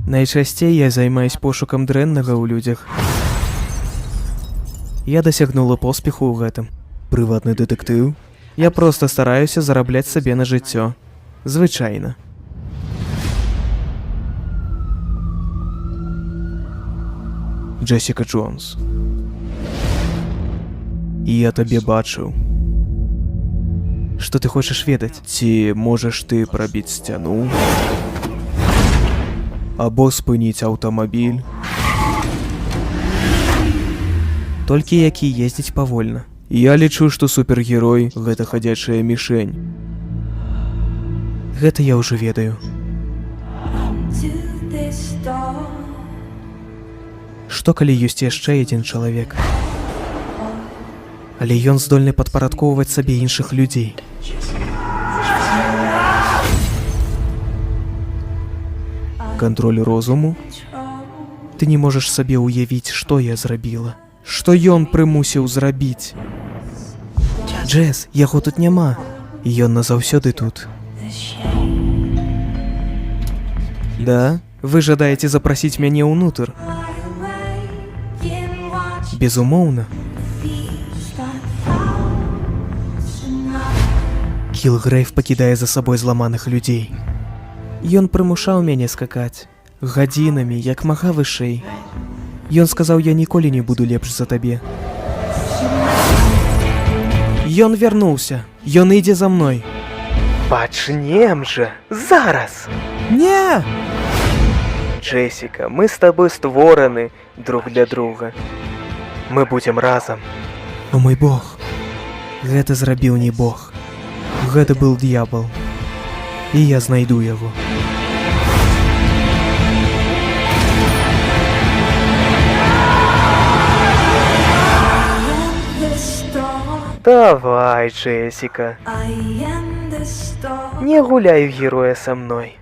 Найчасцей я займаюсь пошукам дрэннага ў людзях. Я дасягнула поспеху ў гэтым. Прыватны дэтэктыў? Я проста стараюся зарабляць сабе на жыццё. Звычайна. Джессіка Джонс. Я табе бачыў. Што ты хочаш ведаць? Ці можаш ты прабіць сцяну? Або спыніць аўтамабіль? Толькі які ездзіць павольна. Я лічу, што супергерой — гэта хадзячая мішень. Гэта я ўжо ведаю. Што калі ёсць яшчэ адзін чалавек? Але ён здольны падпарадкоўваць сабе іншых людзей. Кантроль розуму? Ты не можаш сабе ўявіць, што я зрабіла. Што ён прымусіў зрабіць. Джесс, яго тут няма. Ён назаўсёды тут. Да? Вы жадаеце запрасіць мяне ўнутр? Безумоўна. Кілгрэйв пакідае за сабой зламаных людзей. Ён прымушаў мяне скакаць. Гадзінамі, як мага вышэй. Ён сказаў, я ніколі не буду лепш за табе. Ён вярнуўся. Ён ідзе за мной. Пачнем жа. Зараз. Не! Джессіка, мы з табой створаны друг для друга. Мы будзем разам. О мой Бог. Гэта зрабіў не Бог. Гэта быў д'ябал. І я знайду яго. Давай, Джессіка. Не гуляй героя са мной.